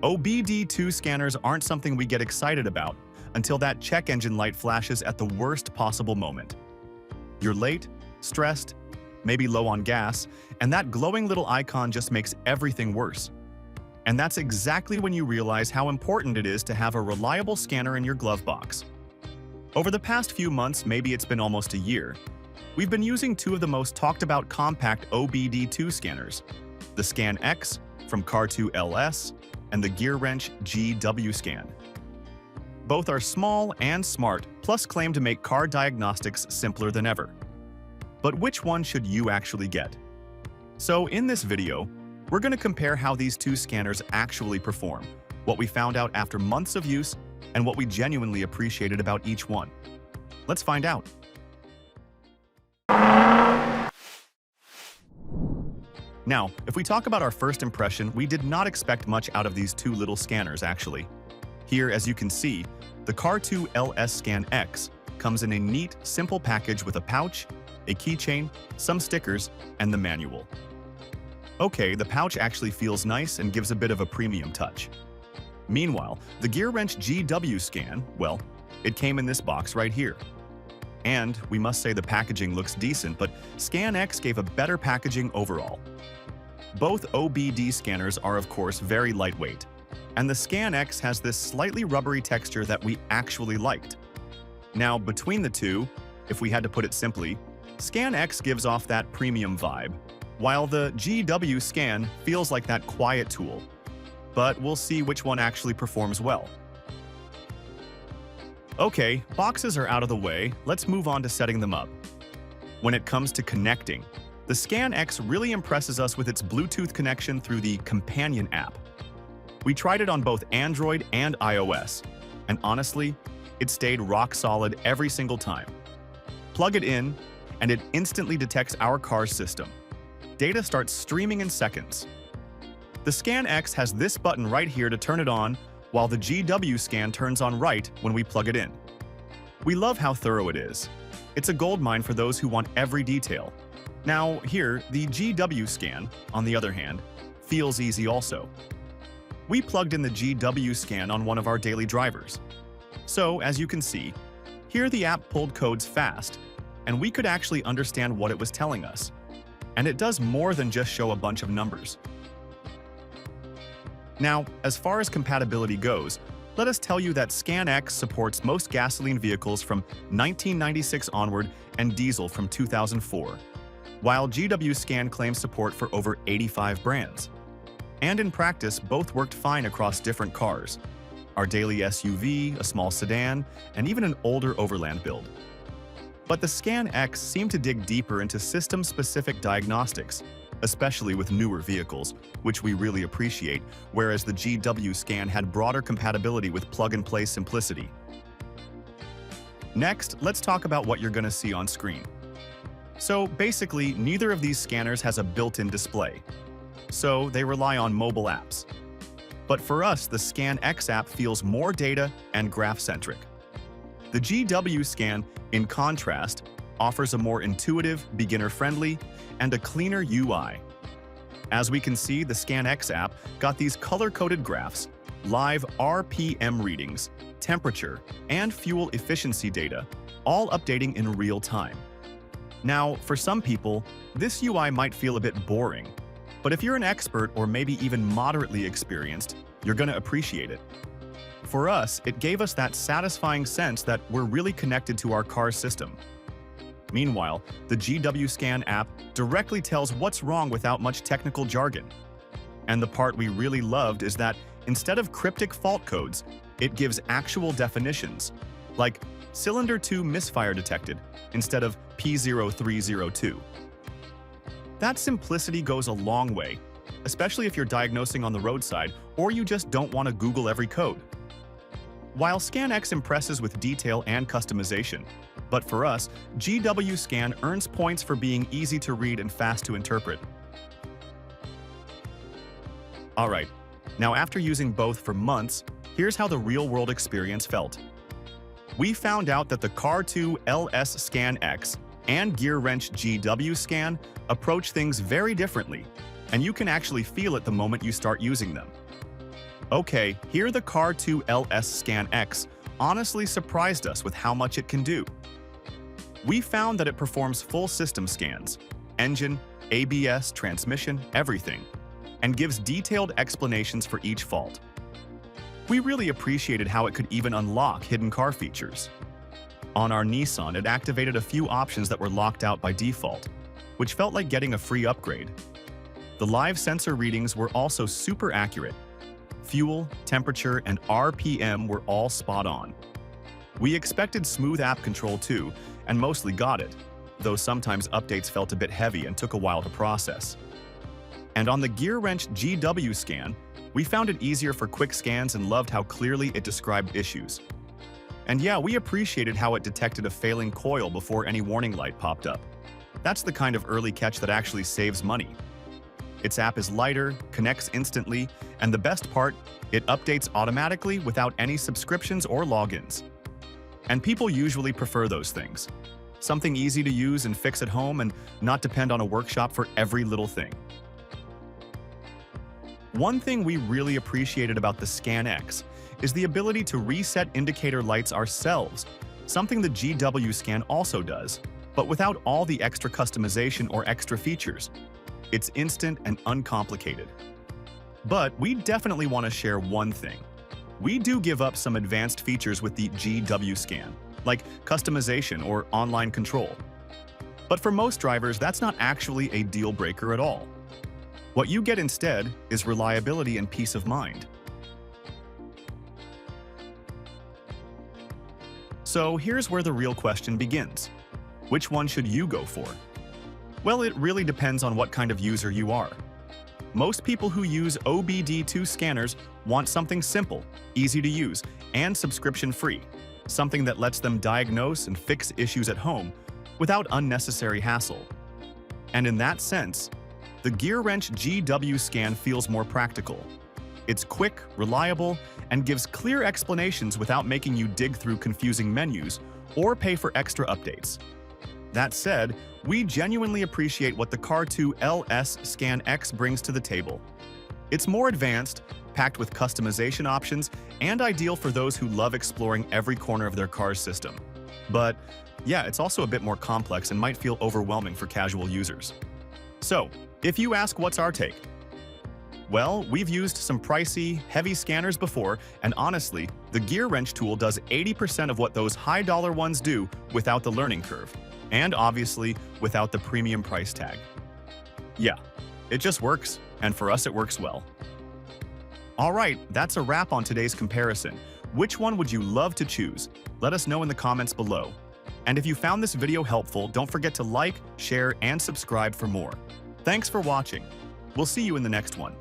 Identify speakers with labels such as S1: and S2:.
S1: OBD2 scanners aren't something we get excited about until that check engine light flashes at the worst possible moment. You're late, stressed, maybe low on gas, and that glowing little icon just makes everything worse. And that's exactly when you realize how important it is to have a reliable scanner in your glove box. Over the past few months, maybe it's been almost a year, we've been using two of the most talked about compact OBD2 scanners, the ScanX from Car2LS and the Gearwrench GWScan. Both are small and smart, plus claim to make car diagnostics simpler than ever. But which one should you actually get? So in this video, we're going to compare how these two scanners actually perform, what we found out after months of use, and what we genuinely appreciated about each one. Let's find out. Now, if we talk about our first impression, we did not expect much out of these two little scanners, actually. Here, as you can see, the Car2LS ScanX comes in a neat, simple package with a pouch, a keychain, some stickers, and the manual. Okay, the pouch actually feels nice and gives a bit of a premium touch. Meanwhile, the Gearwrench GWScan, well, it came in this box right here. And we must say the packaging looks decent, but ScanX gave a better packaging overall. Both OBD scanners are, of course, very lightweight, and the ScanX has this slightly rubbery texture that we actually liked. Now, between the two, if we had to put it simply, ScanX gives off that premium vibe, while the GWScan feels like that quiet tool. But we'll see which one actually performs well. Okay, boxes are out of the way, let's move on to setting them up. When it comes to connecting, the ScanX really impresses us with its Bluetooth connection through the Companion app. We tried it on both Android and iOS, and honestly, it stayed rock solid every single time. Plug it in, and it instantly detects our car's system. Data starts streaming in seconds. The ScanX has this button right here to turn it on, while the GWScan turns on right when we plug it in. We love how thorough it is. It's a goldmine for those who want every detail. Now here, the GWScan, on the other hand, feels easy also. We plugged in the GWScan on one of our daily drivers. So, as you can see, here the app pulled codes fast, and we could actually understand what it was telling us. And it does more than just show a bunch of numbers. Now, as far as compatibility goes, let us tell you that ScanX supports most gasoline vehicles from 1996 onward and diesel from 2004, while GWScan claims support for over 85 brands. And in practice, both worked fine across different cars, our daily SUV, a small sedan, and even an older overland build. But the ScanX seemed to dig deeper into system-specific diagnostics, especially with newer vehicles, which we really appreciate, whereas the GWScan had broader compatibility with plug-and-play simplicity. Next, let's talk about what you're going to see on screen. So basically, neither of these scanners has a built-in display, so they rely on mobile apps. But for us, the ScanX app feels more data and graph-centric. The GWScan, in contrast, offers a more intuitive, beginner-friendly, and a cleaner UI. As we can see, the ScanX app got these color-coded graphs, live RPM readings, temperature, and fuel efficiency data, all updating in real time. Now, for some people, this UI might feel a bit boring, but if you're an expert or maybe even moderately experienced, you're going to appreciate it. For us, it gave us that satisfying sense that we're really connected to our car's system. Meanwhile, the GWScan app directly tells what's wrong without much technical jargon. And the part we really loved is that instead of cryptic fault codes, it gives actual definitions, like cylinder 2 misfire detected instead of P0302. That simplicity goes a long way, especially if you're diagnosing on the roadside or you just don't want to Google every code. While ScanX impresses with detail and customization, but for us, GWScan earns points for being easy to read and fast to interpret. Alright, now after using both for months, here's how the real-world experience felt. We found out that the Car2LS ScanX and Gearwrench GWScan approach things very differently, and you can actually feel it the moment you start using them. Okay, here the Car2LS ScanX honestly surprised us with how much it can do. We found that it performs full system scans, engine, ABS, transmission, everything, and gives detailed explanations for each fault. We really appreciated how it could even unlock hidden car features. On our Nissan, it activated a few options that were locked out by default, which felt like getting a free upgrade. The live sensor readings were also super accurate. Fuel, temperature, and RPM were all spot on. We expected smooth app control too, and mostly got it, though sometimes updates felt a bit heavy and took a while to process. And on the Gearwrench GWScan, we found it easier for quick scans and loved how clearly it described issues. And yeah, we appreciated how it detected a failing coil before any warning light popped up. That's the kind of early catch that actually saves money. Its app is lighter, connects instantly, and the best part, it updates automatically without any subscriptions or logins. And people usually prefer those things. Something easy to use and fix at home and not depend on a workshop for every little thing. One thing we really appreciated about the ScanX is the ability to reset indicator lights ourselves, something the GWScan also does, but without all the extra customization or extra features. It's instant and uncomplicated. But we definitely want to share one thing. We do give up some advanced features with the GWScan, like customization or online control. But for most drivers, that's not actually a deal breaker at all. What you get instead is reliability and peace of mind. So here's where the real question begins. Which one should you go for? Well, it really depends on what kind of user you are. Most people who use OBD2 scanners want something simple, easy to use, and subscription-free, something that lets them diagnose and fix issues at home without unnecessary hassle. And in that sense, the Gearwrench GWScan feels more practical. It's quick, reliable, and gives clear explanations without making you dig through confusing menus or pay for extra updates. That said, we genuinely appreciate what the Car2LS ScanX brings to the table. It's more advanced, packed with customization options, and ideal for those who love exploring every corner of their car's system. But yeah, it's also a bit more complex and might feel overwhelming for casual users. So, if you ask what's our take? Well, we've used some pricey, heavy scanners before, and honestly, the Gearwrench tool does 80% of what those high-dollar ones do without the learning curve. And obviously, without the premium price tag. Yeah, it just works, and for us it works well. Alright, that's a wrap on today's comparison. Which one would you love to choose? Let us know in the comments below. And if you found this video helpful, don't forget to like, share, and subscribe for more. Thanks for watching. We'll see you in the next one.